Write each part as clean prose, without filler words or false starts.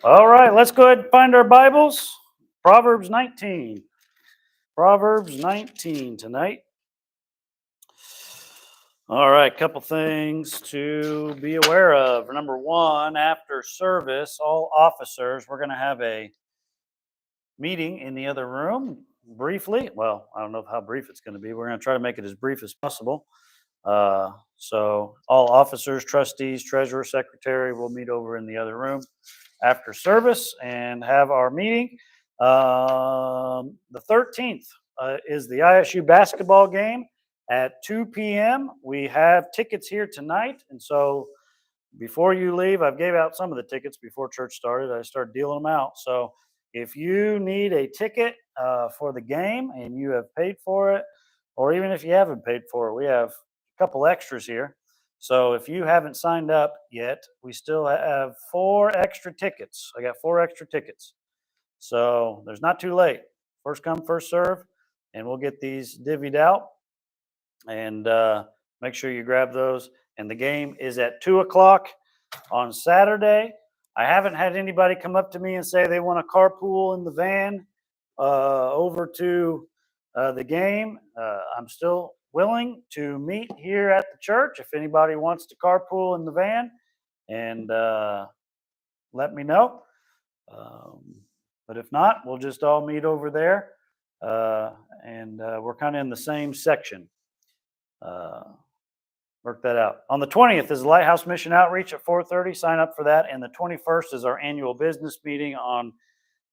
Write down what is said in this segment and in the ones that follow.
All right, let's go ahead and find our Bibles. Proverbs 19. Proverbs 19 tonight. All right, couple things to be aware of. Number one, after service, all officers, we're going to have a meeting in the other room briefly. Well, I don't know how brief it's going to be. We're going to try to make it as brief as possible. So all officers, trustees, treasurer, secretary will meet over in the other room after service and have our meeting. The 13th is the ISU basketball game at 2 p.m. We have tickets here tonight, and so before you leave, I've gave out some of the tickets before church started. I started dealing them out. So if you need a ticket for the game and you have paid for it, or even if you haven't paid for it, we have a couple extras here. So if you haven't signed up yet, we still have 4 extra tickets. I got 4 extra tickets. So there's not too late. First come, first serve, and we'll get these divvied out. And make sure you grab those. And the game is at 2 o'clock on Saturday. I haven't had anybody come up to me and say they want to carpool in the van over to the game. I'm still willing to meet here at the church if anybody wants to carpool in the van, and let me know. But if not, we'll just all meet over there, and we're kind of in the same section. Work that out. On the 20th is the Lighthouse Mission Outreach at 4:30. Sign up for that. And the 21st is our annual business meeting on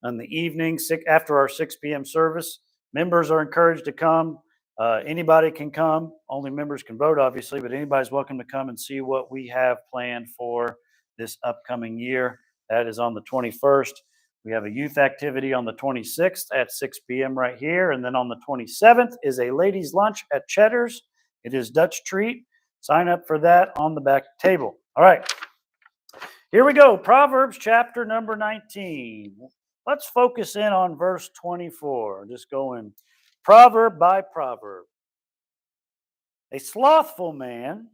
the evening after our 6 p.m. service. Members are encouraged to come. Anybody can come. Only members can vote, obviously, but anybody's welcome to come and see what we have planned for this upcoming year. That is on the 21st. We have a youth activity on the 26th at 6 p.m. right here. And then on the 27th is a ladies' lunch at Cheddar's. It is Dutch treat. Sign up for that on the back table. All right. Here we go. Proverbs chapter number 19. Let's focus in on verse 24. Just going proverb by proverb. A slothful man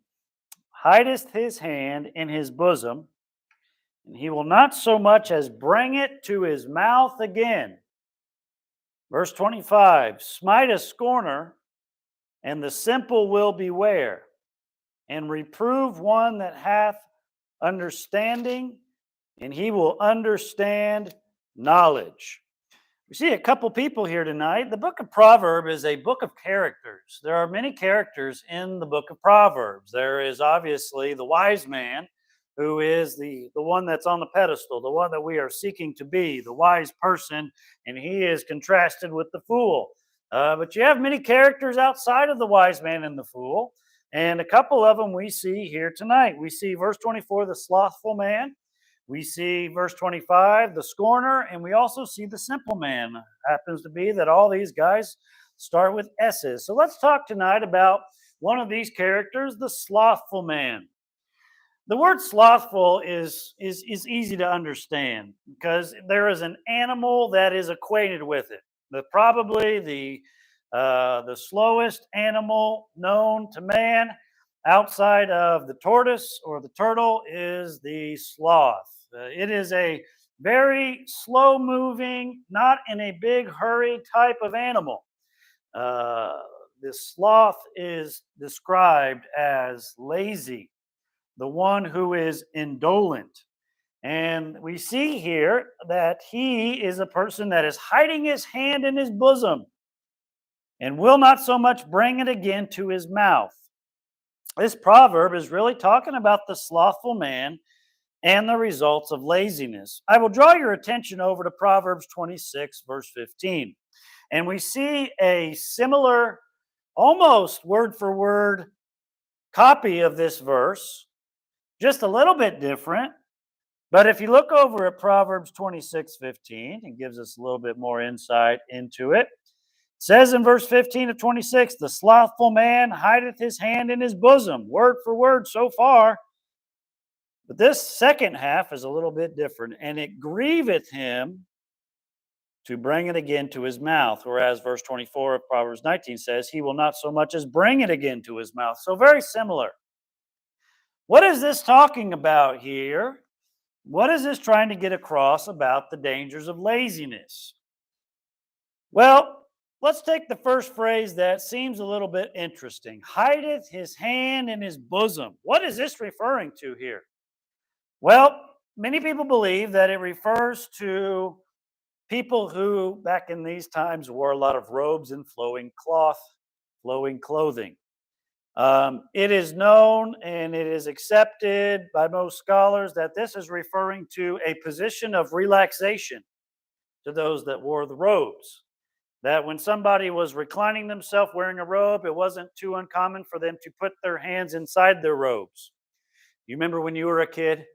hideth his hand in his bosom, and he will not so much as bring it to his mouth again. Verse 25. Smite a scorner, and the simple will beware, and reprove one that hath understanding, and he will understand knowledge. We see a couple people here tonight. The book of Proverbs is a book of characters. There are many characters in the book of Proverbs. There is obviously the wise man, who is the one that's on the pedestal, the one that we are seeking to be, the wise person, and he is contrasted with the fool. But you have many characters outside of the wise man and the fool. And a couple of them we see here tonight. We see verse 24, the slothful man. We see verse 25, the scorner. And we also see the simple man. Happens to be that all these guys start with S's. So let's talk tonight about one of these characters, the slothful man. The word slothful is easy to understand because there is an animal that is acquainted with it. Probably the slowest animal known to man outside of the tortoise or the turtle is the sloth. It is a very slow moving, not in a big hurry type of animal. The sloth is described as lazy, the one who is indolent. And we see here that he is a person that is hiding his hand in his bosom and will not so much bring it again to his mouth. This proverb is really talking about the slothful man and the results of laziness. I will draw your attention over to Proverbs 26, verse 15. And we see a similar, almost word for word copy of this verse, just a little bit different. But if you look over at Proverbs 26:15, it gives us a little bit more insight into it. It says in verse 15 of 26, the slothful man hideth his hand in his bosom. Word for word so far. But this second half is a little bit different. And it grieveth him to bring it again to his mouth. Whereas verse 24 of Proverbs 19 says, he will not so much as bring it again to his mouth. So very similar. What is this talking about here? What is this trying to get across about the dangers of laziness? Well, let's take the first phrase that seems a little bit interesting. Hideth his hand in his bosom. What is this referring to here? Well, many people believe that it refers to people who, back in these times, wore a lot of robes and flowing cloth, flowing clothing. It is known and it is accepted by most scholars that this is referring to a position of relaxation to those that wore the robes. That when somebody was reclining themselves wearing a robe, it wasn't too uncommon for them to put their hands inside their robes. You remember when you were a kid?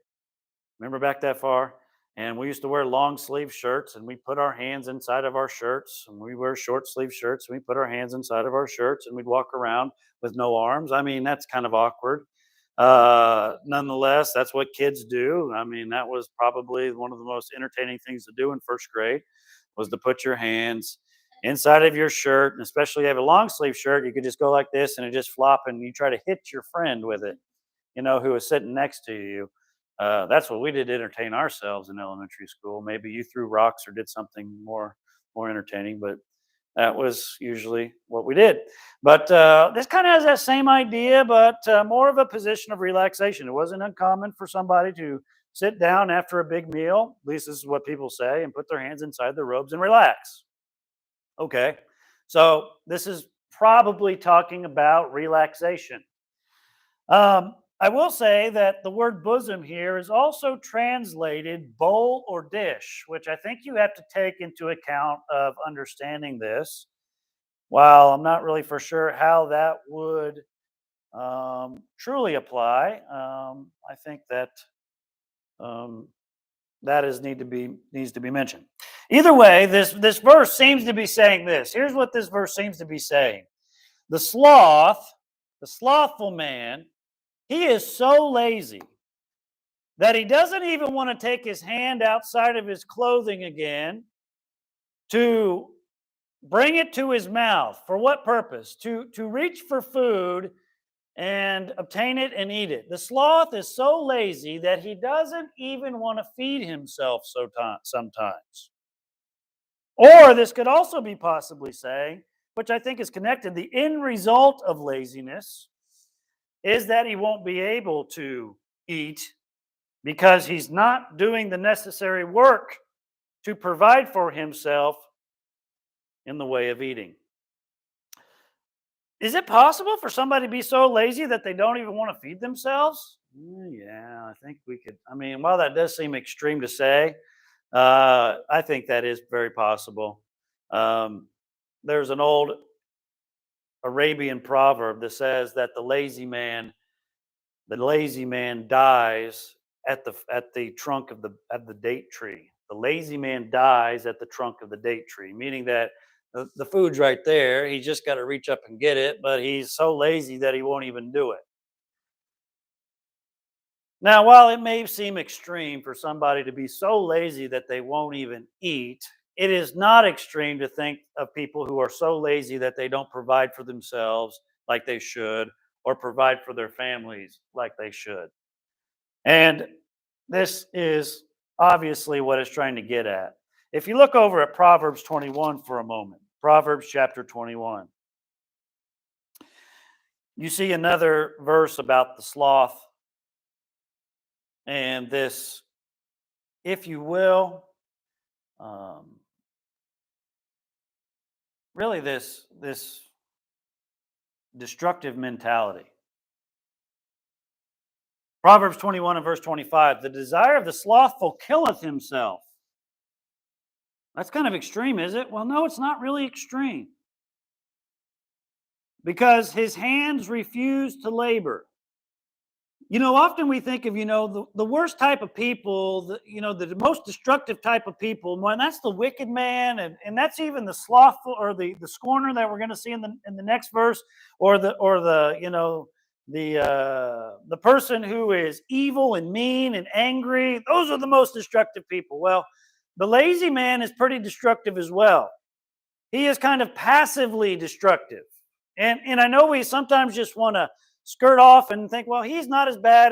Remember back that far? And we used to wear long sleeve shirts and we put our hands inside of our shirts, and we wear short sleeve shirts and we put our hands inside of our shirts and we'd walk around with no arms. I mean, that's kind of awkward. Nonetheless, that's what kids do. I mean, that was probably one of the most entertaining things to do in first grade, was to put your hands inside of your shirt. And especially if you have a long sleeve shirt, you could just go like this and it just flop and you try to hit your friend with it, who was sitting next to you. That's what we did to entertain ourselves in elementary school. Maybe you threw rocks or did something more entertaining, but that was usually what we did. But this kind of has that same idea, but more of a position of relaxation. It wasn't uncommon for somebody to sit down after a big meal, at least this is what people say, and put their hands inside their robes and relax. Okay, so this is probably talking about relaxation. I will say that the word bosom here is also translated bowl or dish, which I think you have to take into account of understanding this. While I'm not really for sure how that would truly apply, I think that um, that is needs to be mentioned. Either way, this verse seems to be saying this. Here's what this verse seems to be saying: the sloth, the slothful man, he is so lazy that he doesn't even want to take his hand outside of his clothing again to bring it to his mouth. For what purpose? To reach for food and obtain it and eat it. The sloth is so lazy that he doesn't even want to feed himself sometimes. Or this could also be possibly saying, which I think is connected, the end result of laziness is that he won't be able to eat because he's not doing the necessary work to provide for himself in the way of eating. Is it possible for somebody to be so lazy that they don't even want to feed themselves? Yeah, I think we could. I mean, while that does seem extreme to say, I think that is very possible. Um, there's an old Arabian proverb that says that the lazy man dies at the trunk of the date tree. The lazy man dies at the trunk of the date tree, meaning that the food's right there. He's just got to reach up and get it, but he's so lazy that he won't even do it. Now, while it may seem extreme for somebody to be so lazy that they won't even eat, it is not extreme to think of people who are so lazy that they don't provide for themselves like they should, or provide for their families like they should. And this is obviously what it's trying to get at. If you look over at Proverbs 21 for a moment, Proverbs chapter 21, you see another verse about the sloth and this, if you will, um, really this destructive mentality. Proverbs 21 and verse 25, the desire of the slothful killeth himself. That's kind of extreme, is it? Well, no, it's not really extreme. Because his hands refuse to labor. Often we think of, the worst type of people, the most destructive type of people, and that's the wicked man, and that's even the slothful or the scorner that we're going to see in the next verse, or the person who is evil and mean and angry. Those are the most destructive people. Well, the lazy man is pretty destructive as well. He is kind of passively destructive. And I know we sometimes just want to skirt off and think, well, he's not as bad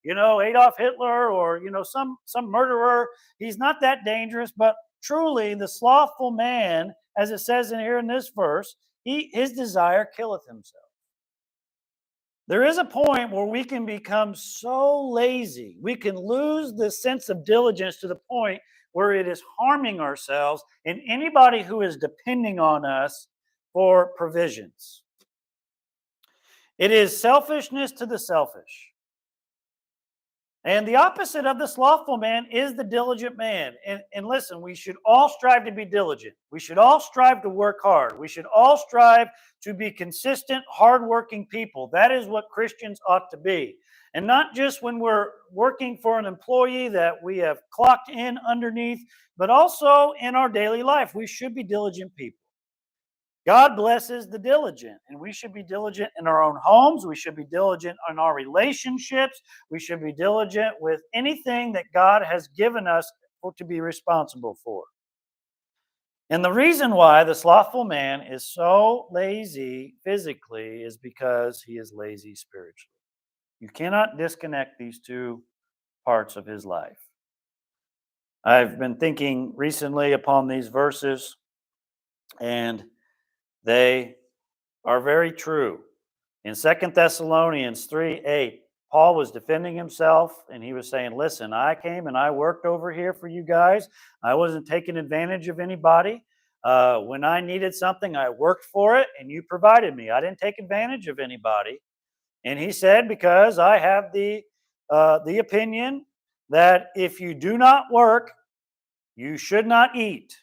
Adolf Hitler or, some murderer. He's not that dangerous, but truly the slothful man, as it says in here in this verse, his desire killeth himself. There is a point where we can become so lazy, we can lose the sense of diligence to the point where it is harming ourselves and anybody who is depending on us for provisions. It is selfishness to the selfish. And the opposite of the slothful man is the diligent man. And listen, we should all strive to be diligent. We should all strive to work hard. We should all strive to be consistent, hardworking people. That is what Christians ought to be. And not just when we're working for an employee that we have clocked in underneath, but also in our daily life. We should be diligent people. God blesses the diligent, and we should be diligent in our own homes. We should be diligent in our relationships. We should be diligent with anything that God has given us to be responsible for. And the reason why the slothful man is so lazy physically is because he is lazy spiritually. You cannot disconnect these two parts of his life. I've been thinking recently upon these verses, and they are very true. In 2 Thessalonians 3:8, Paul was defending himself and he was saying, listen, I came and I worked over here for you guys. I wasn't taking advantage of anybody. When I needed something, I worked for it and you provided me. I didn't take advantage of anybody. And he said, because I have the opinion that if you do not work, you should not eat,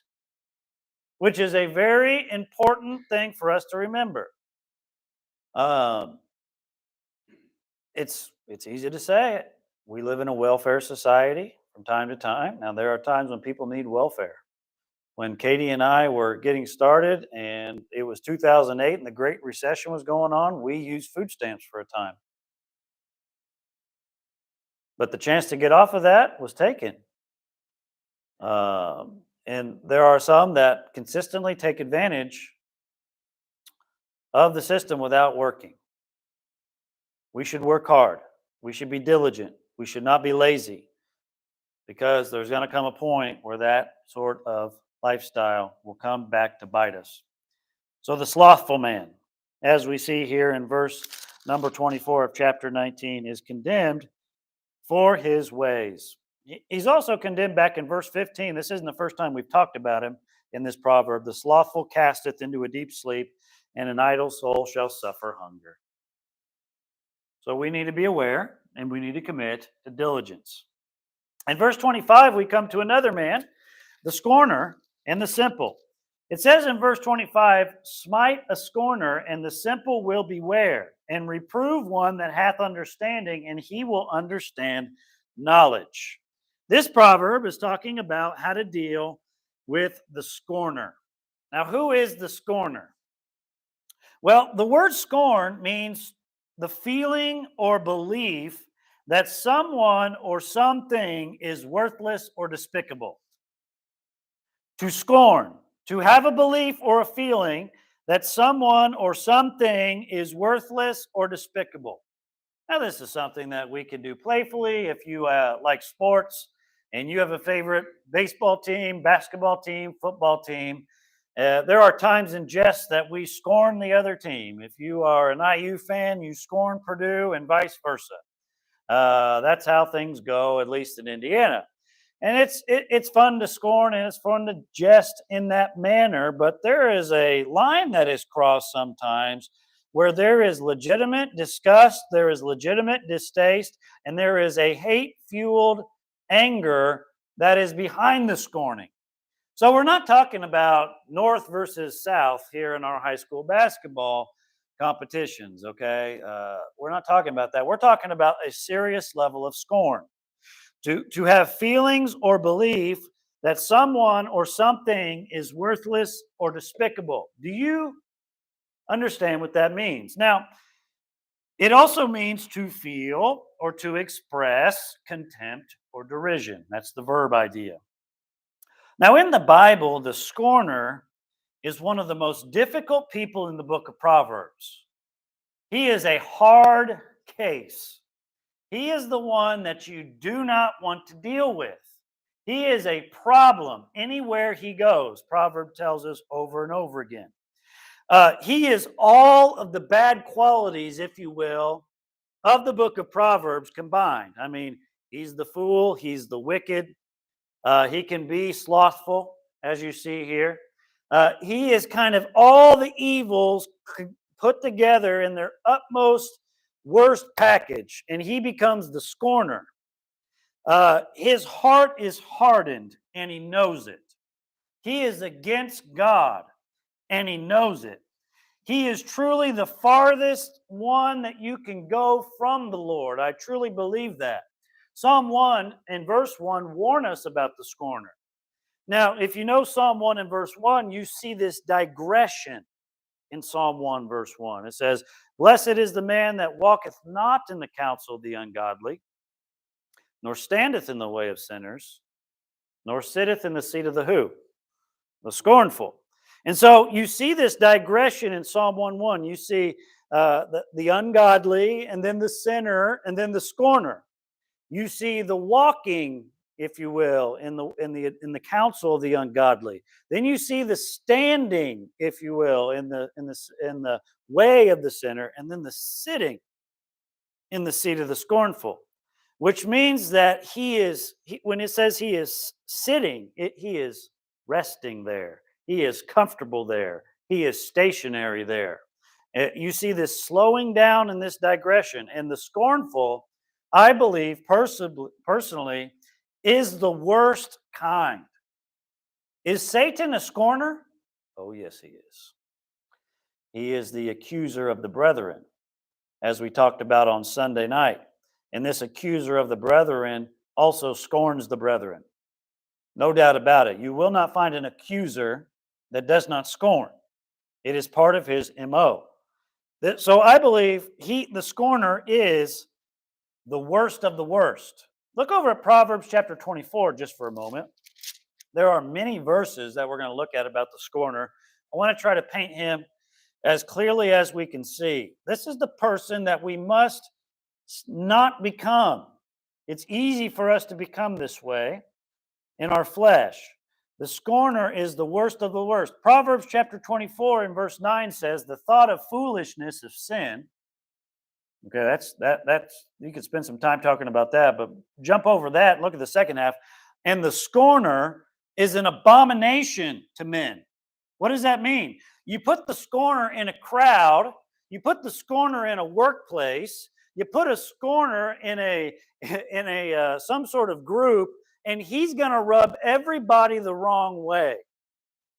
which is a very important thing for us to remember. It's easy to say it. We live in a welfare society from time to time. Now, there are times when people need welfare. When Katie and I were getting started and it was 2008 and the Great Recession was going on, we used food stamps for a time. But the chance to get off of that was taken. And there are some that consistently take advantage of the system without working. We should work hard. We should be diligent. We should not be lazy, because there's going to come a point where that sort of lifestyle will come back to bite us. So the slothful man, as we see here in verse number 24 of chapter 19, is condemned for his ways. He's also condemned back in verse 15. This isn't the first time we've talked about him in this proverb. The slothful casteth into a deep sleep, and an idle soul shall suffer hunger. So we need to be aware, and we need to commit to diligence. In verse 25, we come to another man, the scorner and the simple. It says in verse 25, smite a scorner, and the simple will beware, and reprove one that hath understanding, and he will understand knowledge. This proverb is talking about how to deal with the scorner. Now, who is the scorner? Well, the word scorn means the feeling or belief that someone or something is worthless or despicable. To scorn, to have a belief or a feeling that someone or something is worthless or despicable. Now, this is something that we can do playfully. If you like sports and you have a favorite baseball team, basketball team, football team, there are times in jest that we scorn the other team. If you are an IU fan, you scorn Purdue and vice versa. That's how things go, at least in Indiana. And it's fun to scorn and it's fun to jest in that manner, but there is a line that is crossed sometimes where there is legitimate disgust, there is legitimate distaste, and there is a hate-fueled anger that is behind the scorning. So we're not talking about North versus South here in our high school basketball competitions, okay? We're not talking about that. We're talking about a serious level of scorn. To have feelings or belief that someone or something is worthless or despicable. Do you understand what that means? Now, it also means to feel or to express contempt or derision. That's the verb idea. Now, in the Bible, the scorner is one of the most difficult people in the book of Proverbs. He is a hard case. He is the one that you do not want to deal with. He is a problem anywhere he goes. Proverb tells us over and over again. He is all of the bad qualities, if you will, of the book of Proverbs combined. I mean, he's the fool, he's the wicked, he can be slothful, as you see here. He is kind of all the evils put together in their utmost worst package, and he becomes the scorner. His heart is hardened, and he knows it. He is against God, and he knows it. He is truly the farthest one that you can go from the Lord. I truly believe that. Psalm 1 and verse 1 warn us about the scorner. Now, if you know Psalm 1 and verse 1, you see this digression in Psalm 1 verse 1. It says, "Blessed is the man that walketh not in the counsel of the ungodly, nor standeth in the way of sinners, nor sitteth in the seat of the who? The scornful." And so you see this digression in Psalm 1:1. You see the ungodly, and then the sinner, and then the scorner. You see the walking, if you will, in the counsel of the ungodly. Then you see the standing, if you will, in the way of the sinner, and then the sitting in the seat of the scornful. Which means that when it says he is sitting, he is resting there. He is comfortable there. He is stationary there. You see this slowing down in this digression. And the scornful, I believe personally, is the worst kind. Is Satan a scorner? Oh, yes, he is. He is the accuser of the brethren, as we talked about on Sunday night. And this accuser of the brethren also scorns the brethren. No doubt about it. You will not find an accuser that does not scorn. It is part of his MO. So I believe the scorner is the worst of the worst. Look over at Proverbs chapter 24 just for a moment. There are many verses that we're going to look at about the scorner. I want to try to paint him as clearly as we can see. This is the person that we must not become. It's easy for us to become this way in our flesh. The scorner is the worst of the worst. Proverbs chapter 24 and verse 9 says, "The thought of foolishness is sin." Okay, that's you could spend some time talking about that, but jump over that and look at the second half. "And the scorner is an abomination to men." What does that mean? You put the scorner in a crowd, you put the scorner in a workplace, you put a scorner in a some sort of group, and he's going to rub everybody the wrong way.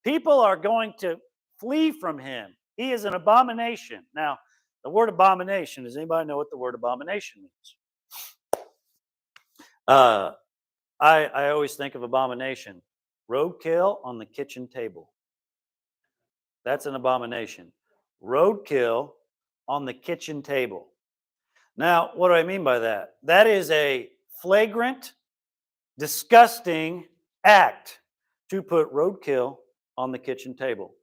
People are going to flee from him. He is an abomination. Now, the word abomination, does anybody know what the word abomination means? I always think of abomination. Roadkill on the kitchen table. That's an abomination. Roadkill on the kitchen table. Now, what do I mean by that? That is a flagrant, disgusting act to put roadkill on the kitchen table.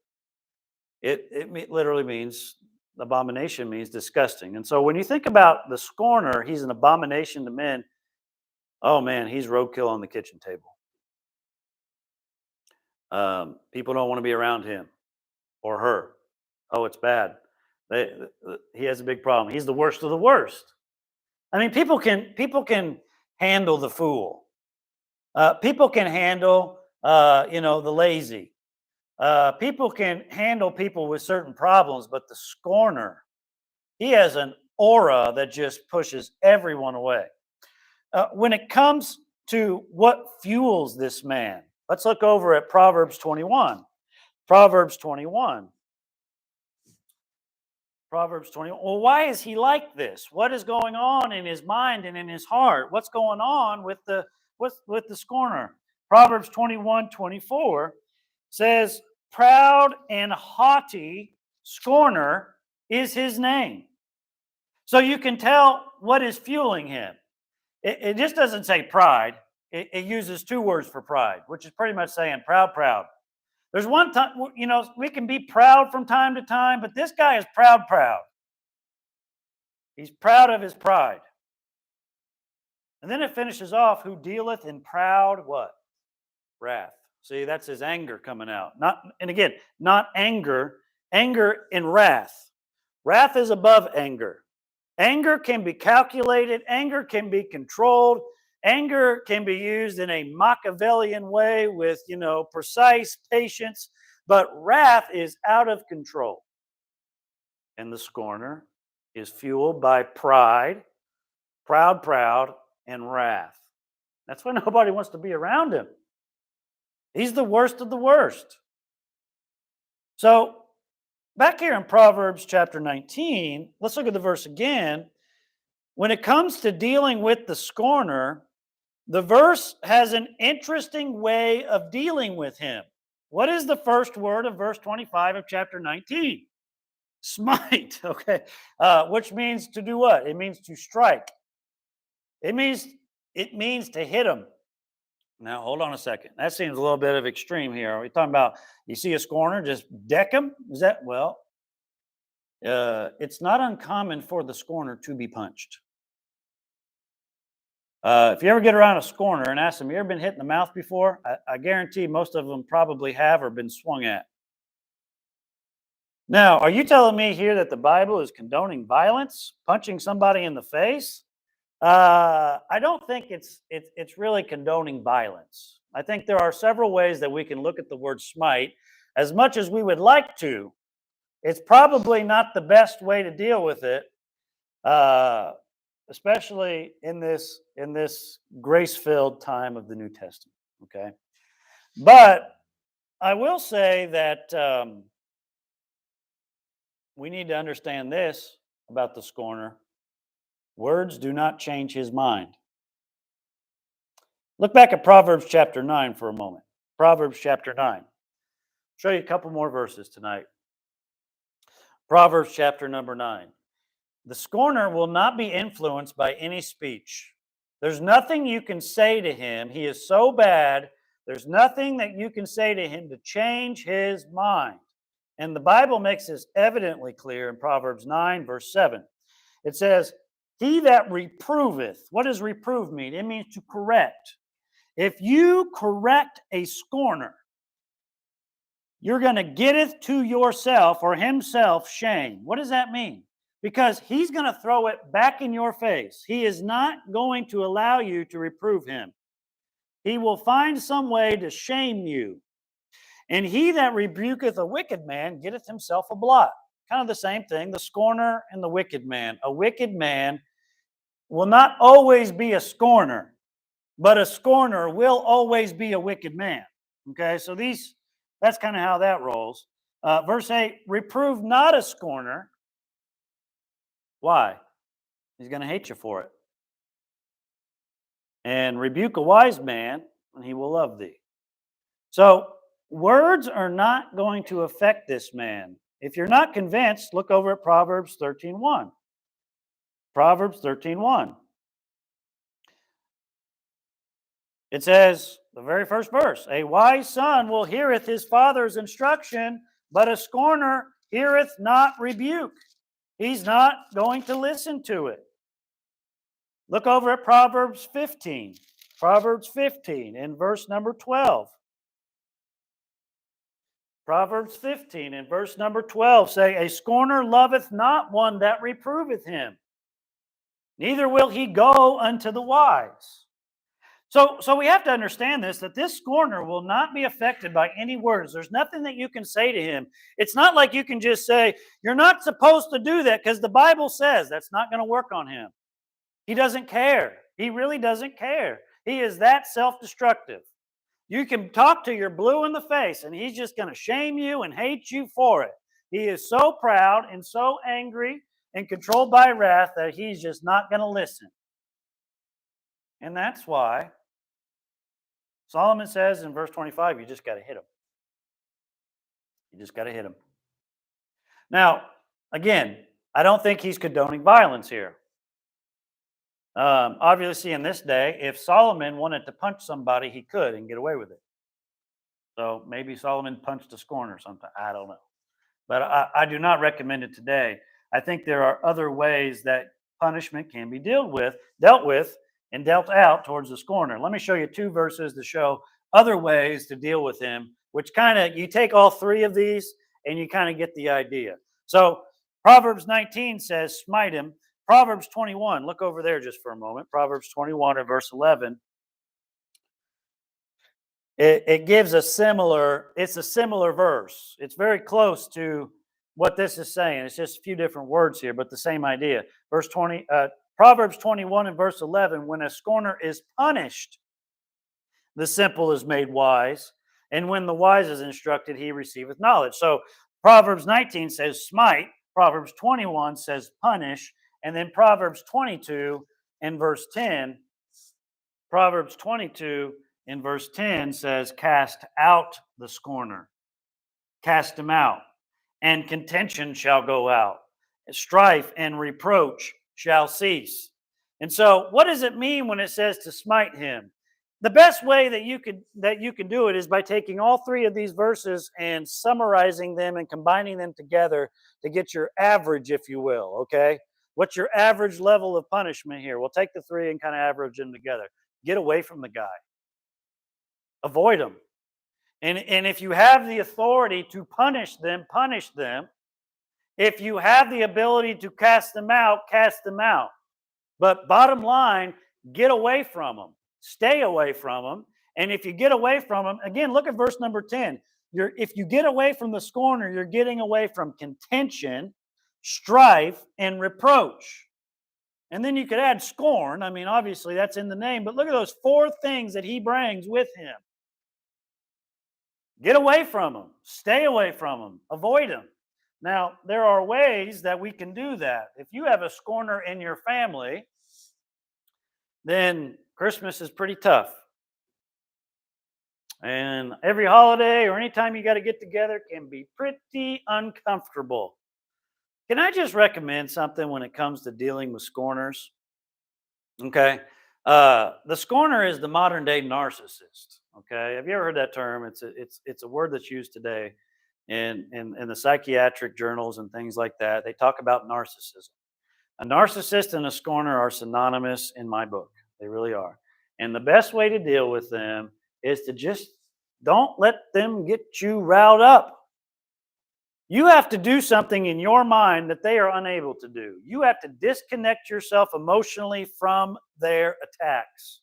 It literally means, abomination means disgusting. And so when you think about the scorner, he's an abomination to men. Oh man, he's roadkill on the kitchen table. People don't want to be around him or her. Oh, it's bad. He has a big problem. He's the worst of the worst. I mean, people can handle the fool. People can handle, the lazy. People can handle people with certain problems, but the scorner, he has an aura that just pushes everyone away. When it comes to what fuels this man, let's look over at Proverbs 21. Proverbs 21. Proverbs 21. Well, why is he like this? What is going on in his mind and in his heart? What's going on with the scorner? Proverbs 21:24 says, "Proud and haughty scorner is his name." So you can tell what is fueling him. It just doesn't say pride. It uses two words for pride, which is pretty much saying proud. There's one time, we can be proud from time to time, but this guy is proud. He's proud of his pride. And then it finishes off, who dealeth in proud what? Wrath. See, that's his anger coming out. Not, and again, not anger, anger in wrath. Wrath is above anger. Anger can be calculated, anger can be controlled, anger can be used in a Machiavellian way with, precise patience, but wrath is out of control. And the scorner is fueled by pride, proud, and wrath. That's why nobody wants to be around him. He's the worst of the worst. So, back here in Proverbs chapter 19, let's look at the verse again. When it comes to dealing with the scorner, the verse has an interesting way of dealing with him. What is the first word of verse 25 of chapter 19? Smite, okay, which means to do what? It means to strike. It means to hit him. Now, hold on a second. That seems a little bit of extreme here. Are we talking about you see a scorner, just deck him? Is that, well, it's not uncommon for the scorner to be punched. If you ever get around a scorner and ask them, you ever been hit in the mouth before? I guarantee most of them probably have or been swung at. Now, are you telling me here that the Bible is condoning violence, punching somebody in the face? I don't think it's really condoning violence. I think there are several ways that we can look at the word smite. As much as we would like to, it's probably not the best way to deal with it, especially in this grace-filled time of the New Testament. Okay, but I will say that we need to understand this about the scorner. Words do not change his mind. Look back at Proverbs chapter 9 for a moment. Proverbs chapter 9. I'll show you a couple more verses tonight. Proverbs chapter number 9. The scorner will not be influenced by any speech. There's nothing you can say to him. He is so bad, there's nothing that you can say to him to change his mind. And the Bible makes this evidently clear in Proverbs 9, verse 7. It says, he that reproveth, what does reprove mean? It means to correct. If you correct a scorner, you're going to getteth to yourself or himself shame. What does that mean? Because he's going to throw it back in your face. He is not going to allow you to reprove him. He will find some way to shame you. And he that rebuketh a wicked man getteth himself a blot. Kind of the same thing, the scorner and the wicked man. A wicked man will not always be a scorner, but a scorner will always be a wicked man. Okay, so that's kind of how that rolls. Verse 8, reprove not a scorner. Why? He's going to hate you for it. And rebuke a wise man, and he will love thee. So words are not going to affect this man. If you're not convinced, look over at Proverbs 13:1. Proverbs 13:1. It says, the very first verse, a wise son will heareth his father's instruction, but a scorner heareth not rebuke. He's not going to listen to it. Look over at Proverbs 15. Proverbs 15 in verse number 12. Proverbs 15 in verse number 12 say, a scorner loveth not one that reproveth him, neither will he go unto the wise. So we have to understand this, that this scorner will not be affected by any words. There's nothing that you can say to him. It's not like you can just say, you're not supposed to do that because the Bible says. That's not going to work on him. He doesn't care. He really doesn't care. He is that self-destructive. You can talk to your blue in the face and he's just going to shame you and hate you for it. He is so proud and so angry and controlled by wrath that he's just not going to listen. And that's why Solomon says in verse 25, you just got to hit him. You just got to hit him. Now, again, I don't think he's condoning violence here. Obviously, in this day, if Solomon wanted to punch somebody, he could and get away with it. So maybe Solomon punched a scorner or something. I don't know. But I do not recommend it today. I think there are other ways that punishment can be dealt with, and dealt out towards the scorner. Let me show you 2 verses to show other ways to deal with him, which kind of, you take all 3 of these and you kind of get the idea. So Proverbs 19 says, smite him. Proverbs 21, look over there just for a moment. Proverbs 21 and verse 11. It gives it's a similar verse. It's very close to what this is saying. It's just a few different words here, but the same idea. Proverbs 21 and verse 11, when a scorner is punished, the simple is made wise, and when the wise is instructed, he receiveth knowledge. So Proverbs 19 says smite, Proverbs 21 says punish, and then Proverbs 22 and verse 10, Proverbs 22 in verse 10 says, cast out the scorner, cast him out, and contention shall go out, strife and reproach shall cease. And so what does it mean when it says to smite him? The best way that you can do it is by taking all 3 of these verses and summarizing them and combining them together to get your average, if you will, okay? What's your average level of punishment here? We'll take the 3 and kind of average them together. Get away from the guy. Avoid them. And if you have the authority to punish them, punish them. If you have the ability to cast them out, cast them out. But bottom line, get away from them. Stay away from them. And if you get away from them, again, look at verse number 10. If you get away from the scorner, you're getting away from contention, strife, and reproach. And then you could add scorn. I mean, obviously that's in the name, but look at those 4 things that he brings with him. Get away from them. Stay away from them. Avoid them. Now, there are ways that we can do that. If you have a scorner in your family, then Christmas is pretty tough. And every holiday or anytime you got to get together can be pretty uncomfortable. Can I just recommend something when it comes to dealing with scorners? Okay. The scorner is the modern day narcissist. Okay. Have you ever heard that term? It's a word that's used today in the psychiatric journals and things like that. They talk about narcissism. A narcissist and a scorner are synonymous in my book. They really are. And the best way to deal with them is to just don't let them get you riled up. You have to do something in your mind that they are unable to do. You have to disconnect yourself emotionally from their attacks.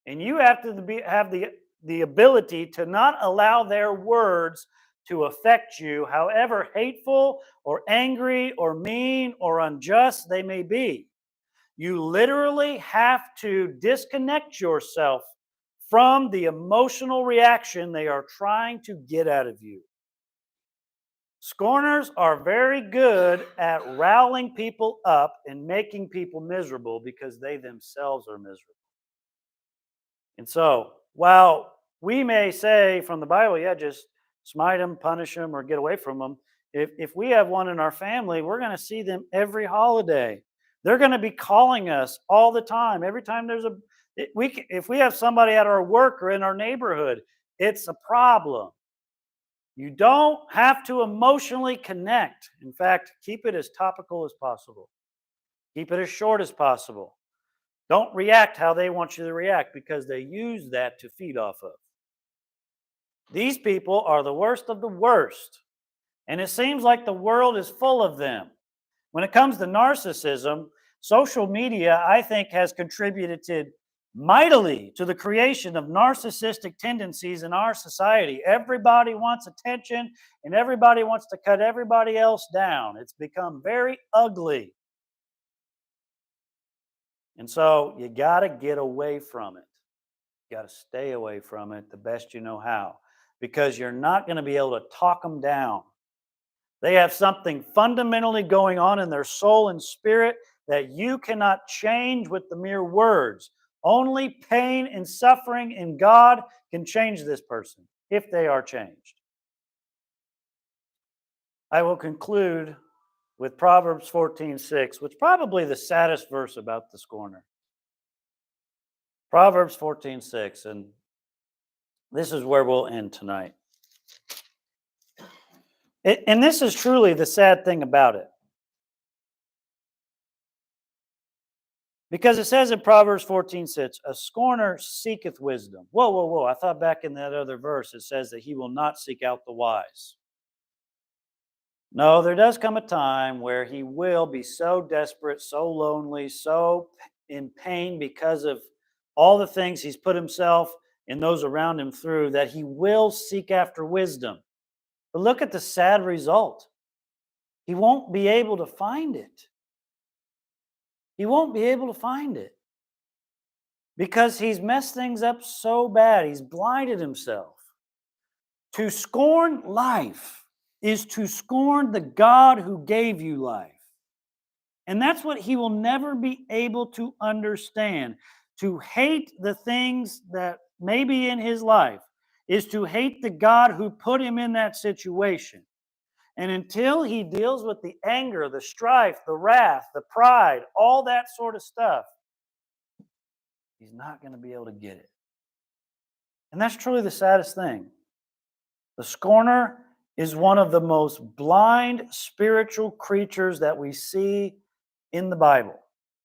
And you have to have the ability to not allow their words to affect you, however hateful or angry or mean or unjust they may be. You literally have to disconnect yourself from the emotional reaction they are trying to get out of you. Scorners are very good at riling people up and making people miserable because they themselves are miserable. And so, while we may say from the Bible, yeah, just smite them, punish them, or get away from them, if we have one in our family, we're going to see them every holiday. They're going to be calling us all the time. Every time there's if we have somebody at our work or in our neighborhood, it's a problem. You don't have to emotionally connect. In fact, keep it as topical as possible. Keep it as short as possible. Don't react how they want you to react because they use that to feed off of. These people are the worst of the worst. And it seems like the world is full of them. When it comes to narcissism, social media, I think, has contributed mightily to the creation of narcissistic tendencies in our society. Everybody wants attention and everybody wants to cut everybody else down. It's become very ugly. And so you got to get away from it. You got to stay away from it the best you know how, because you're not going to be able to talk them down. They have something fundamentally going on in their soul and spirit that you cannot change with the mere words. Only pain and suffering in God can change this person if they are changed. I will conclude with Proverbs 14:6, which is probably the saddest verse about the scorner. Proverbs 14:6, and this is where we'll end tonight. And this is truly the sad thing about it. Because it says in Proverbs 14:6, a scorner seeketh wisdom. Whoa, whoa, whoa. I thought back in that other verse it says that he will not seek out the wise. No, there does come a time where he will be so desperate, so lonely, so in pain because of all the things he's put himself and those around him through that he will seek after wisdom. But look at the sad result. He won't be able to find it. He won't be able to find it because he's messed things up so bad. He's blinded himself. To scorn life is to scorn the God who gave you life. And that's what he will never be able to understand. To hate the things that may be in his life is to hate the God who put him in that situation. And until he deals with the anger, the strife, the wrath, the pride, all that sort of stuff, he's not going to be able to get it. And that's truly the saddest thing. The scorner is one of the most blind spiritual creatures that we see in the Bible.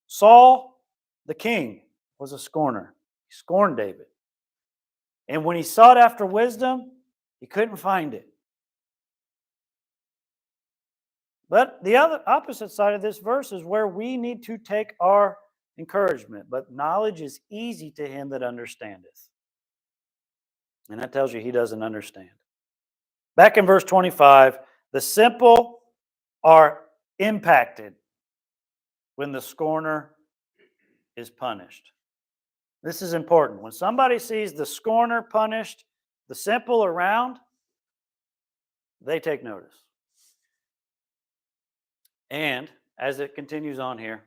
Saul, the king, was a scorner. He scorned David. And when he sought after wisdom, he couldn't find it. But the other opposite side of this verse is where we need to take our encouragement. But knowledge is easy to him that understandeth. And that tells you he doesn't understand. Back in verse 25, the simple are impacted when the scorner is punished. This is important. When somebody sees the scorner punished, the simple around, they take notice. And as it continues on here,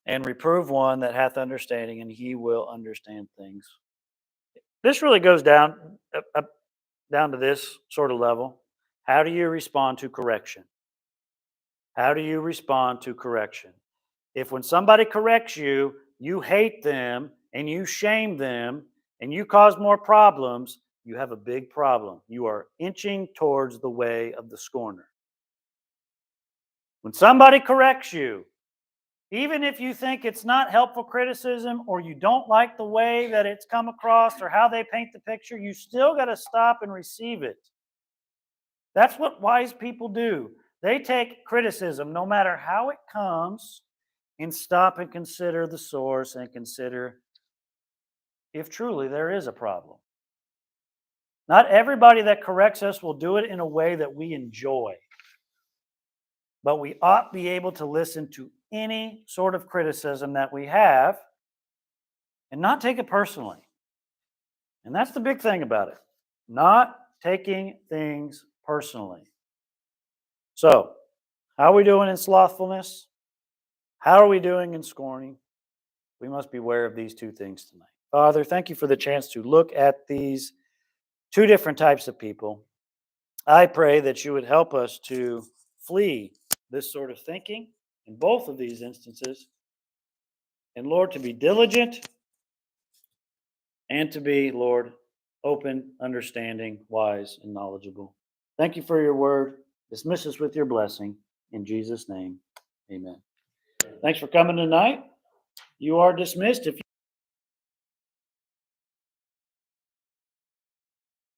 and reprove one that hath understanding, and he will understand things. This really goes down to this sort of level. How do you respond to correction? How do you respond to correction? If when somebody corrects you, you hate them and you shame them and you cause more problems, you have a big problem. You are inching towards the way of the scorner. When somebody corrects you, even if you think it's not helpful criticism or you don't like the way that it's come across or how they paint the picture, you still got to stop and receive it. That's what wise people do. They take criticism, no matter how it comes, and stop and consider the source and consider if truly there is a problem. Not everybody that corrects us will do it in a way that we enjoy. But we ought be able to listen to any sort of criticism that we have and not take it personally. And that's the big thing about it. Not taking things personally. So, how are we doing in slothfulness? How are we doing in scorning? We must beware of these two things tonight. Father, thank you for the chance to look at these two different types of people. I pray that you would help us to flee this sort of thinking in both of these instances. And Lord, to be diligent and to be, Lord, open, understanding, wise, and knowledgeable. Thank you for your word. Dismiss us with your blessing. In Jesus' name, amen. Thanks for coming tonight. You are dismissed. If